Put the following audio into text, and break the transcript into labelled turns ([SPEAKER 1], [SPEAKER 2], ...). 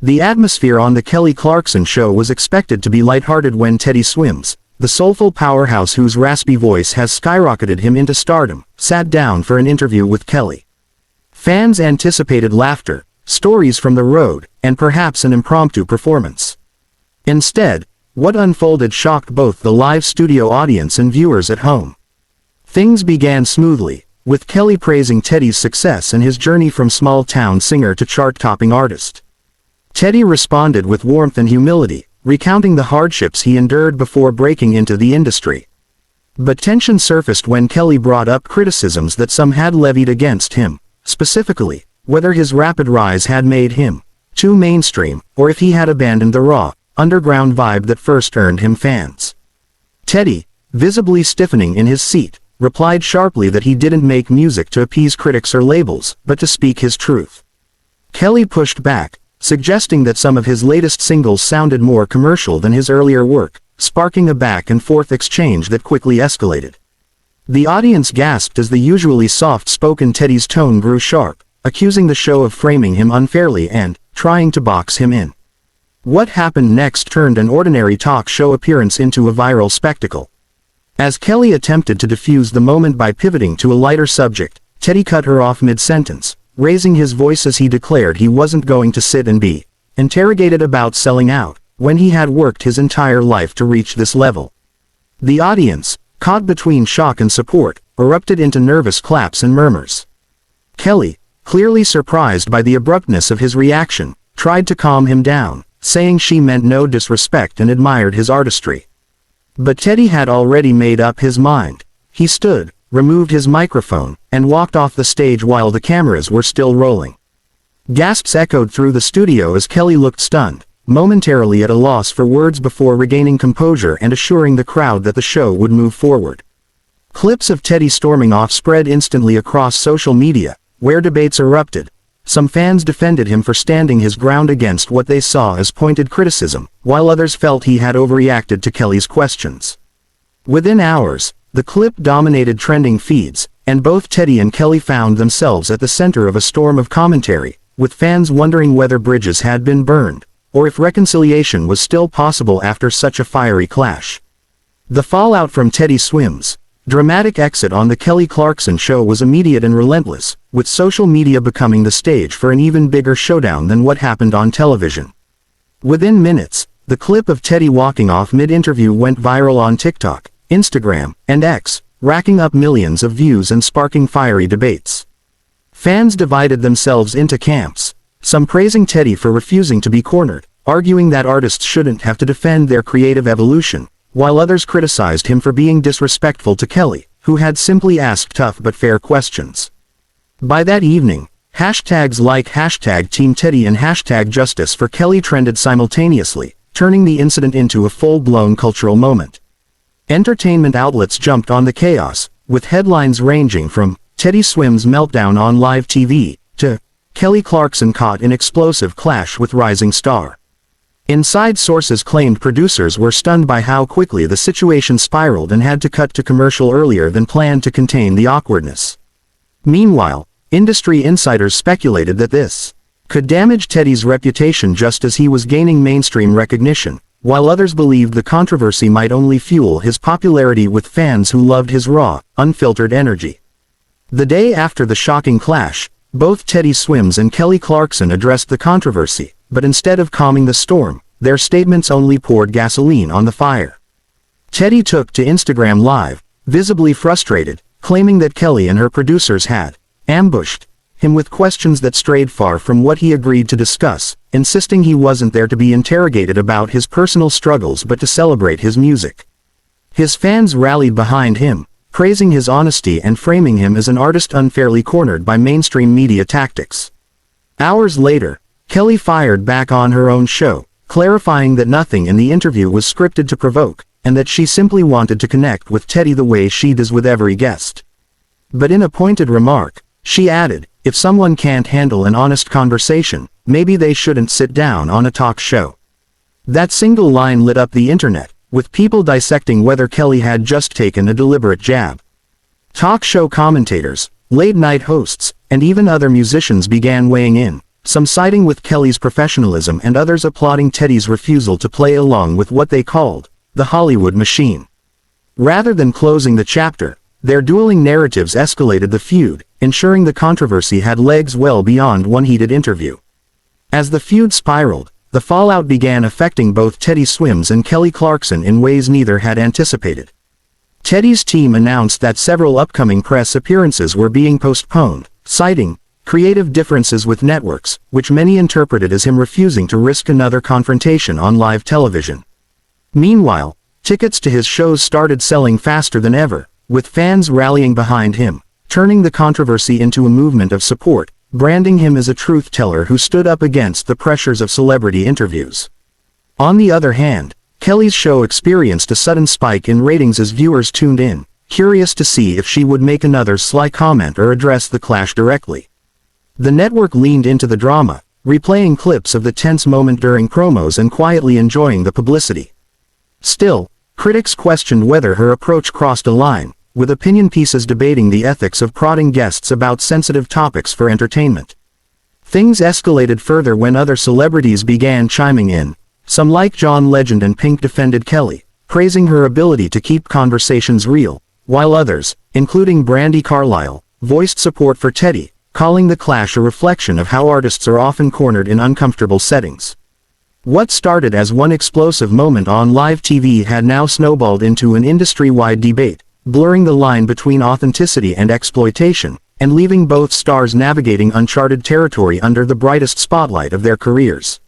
[SPEAKER 1] The atmosphere on the Kelly Clarkson show was expected to be lighthearted when Teddy Swims, the soulful powerhouse whose raspy voice has skyrocketed him into stardom, sat down for an interview with Kelly. Fans anticipated laughter, stories from the road, and perhaps an impromptu performance. Instead, what unfolded shocked both the live studio audience and viewers at home. Things began smoothly, with Kelly praising Teddy's success and his journey from small-town singer to chart-topping artist. Teddy responded with warmth and humility, recounting the hardships he endured before breaking into the industry. But tension surfaced when Kelly brought up criticisms that some had levied against him, specifically, whether his rapid rise had made him too mainstream, or if he had abandoned the raw, underground vibe that first earned him fans. Teddy, visibly stiffening in his seat, replied sharply that he didn't make music to appease critics or labels, but to speak his truth. Kelly pushed back, suggesting that some of his latest singles sounded more commercial than his earlier work, sparking a back-and-forth exchange that quickly escalated. The audience gasped as the usually soft-spoken Teddy's tone grew sharp, accusing the show of framing him unfairly and trying to box him in. What happened next turned an ordinary talk show appearance into a viral spectacle. As Kelly attempted to defuse the moment by pivoting to a lighter subject, Teddy cut her off mid-sentence, raising his voice as he declared he wasn't going to sit and be interrogated about selling out, when he had worked his entire life to reach this level. The audience, caught between shock and support, erupted into nervous claps and murmurs. Kelly, clearly surprised by the abruptness of his reaction, tried to calm him down, saying she meant no disrespect and admired his artistry. But Teddy had already made up his mind. He stood, removed his microphone, and walked off the stage while the cameras were still rolling. Gasps echoed through the studio as Kelly looked stunned, momentarily at a loss for words before regaining composure and assuring the crowd that the show would move forward. Clips of Teddy storming off spread instantly across social media, where debates erupted. Some fans defended him for standing his ground against what they saw as pointed criticism, while others felt he had overreacted to Kelly's questions. Within hours, the clip dominated trending feeds, and both Teddy and Kelly found themselves at the center of a storm of commentary, with fans wondering whether bridges had been burned, or if reconciliation was still possible after such a fiery clash. The fallout from Teddy Swims' dramatic exit on the Kelly Clarkson show was immediate and relentless, with social media becoming the stage for an even bigger showdown than what happened on television. Within minutes, the clip of Teddy walking off mid-interview went viral on TikTok, Instagram, and X, racking up millions of views and sparking fiery debates. Fans divided themselves into camps, some praising Teddy for refusing to be cornered, arguing that artists shouldn't have to defend their creative evolution, while others criticized him for being disrespectful to Kelly, who had simply asked tough but fair questions. By that evening, hashtags like #TeamTeddy and #JusticeForKelly trended simultaneously, turning the incident into a full-blown cultural moment. Entertainment outlets jumped on the chaos, with headlines ranging from Teddy Swims' meltdown on live TV to Kelly Clarkson caught in explosive clash with rising star. Inside sources claimed producers were stunned by how quickly the situation spiraled and had to cut to commercial earlier than planned to contain the awkwardness. Meanwhile, industry insiders speculated that this could damage Teddy's reputation just as he was gaining mainstream recognition, while others believed the controversy might only fuel his popularity with fans who loved his raw, unfiltered energy. The day after the shocking clash, both Teddy Swims and Kelly Clarkson addressed the controversy, but instead of calming the storm, their statements only poured gasoline on the fire. Teddy took to Instagram Live, visibly frustrated, claiming that Kelly and her producers had ambushed him with questions that strayed far from what he agreed to discuss, insisting he wasn't there to be interrogated about his personal struggles but to celebrate his music. His fans rallied behind him, praising his honesty and framing him as an artist unfairly cornered by mainstream media tactics. Hours later, Kelly fired back on her own show, clarifying that nothing in the interview was scripted to provoke, and that she simply wanted to connect with Teddy the way she does with every guest. But in a pointed remark, she added, "If someone can't handle an honest conversation, maybe they shouldn't sit down on a talk show." That single line lit up the internet, with people dissecting whether Kelly had just taken a deliberate jab. Talk show commentators, late-night hosts, and even other musicians began weighing in, some siding with Kelly's professionalism and others applauding Teddy's refusal to play along with what they called the Hollywood machine. Rather than closing the chapter, their dueling narratives escalated the feud, ensuring the controversy had legs well beyond one heated interview. As the feud spiraled, the fallout began affecting both Teddy Swims and Kelly Clarkson in ways neither had anticipated. Teddy's team announced that several upcoming press appearances were being postponed, citing creative differences with networks, which many interpreted as him refusing to risk another confrontation on live television. Meanwhile, tickets to his shows started selling faster than ever, with fans rallying behind him, turning the controversy into a movement of support, branding him as a truth-teller who stood up against the pressures of celebrity interviews. On the other hand, Kelly's show experienced a sudden spike in ratings as viewers tuned in, curious to see if she would make another sly comment or address the clash directly. The network leaned into the drama, replaying clips of the tense moment during promos and quietly enjoying the publicity. Still, critics questioned whether her approach crossed a line, with opinion pieces debating the ethics of prodding guests about sensitive topics for entertainment. Things escalated further when other celebrities began chiming in. Some like John Legend and Pink defended Kelly, praising her ability to keep conversations real, while others, including Brandi Carlile, voiced support for Teddy, calling the clash a reflection of how artists are often cornered in uncomfortable settings. What started as one explosive moment on live TV had now snowballed into an industry-wide debate, blurring the line between authenticity and exploitation, and leaving both stars navigating uncharted territory under the brightest spotlight of their careers.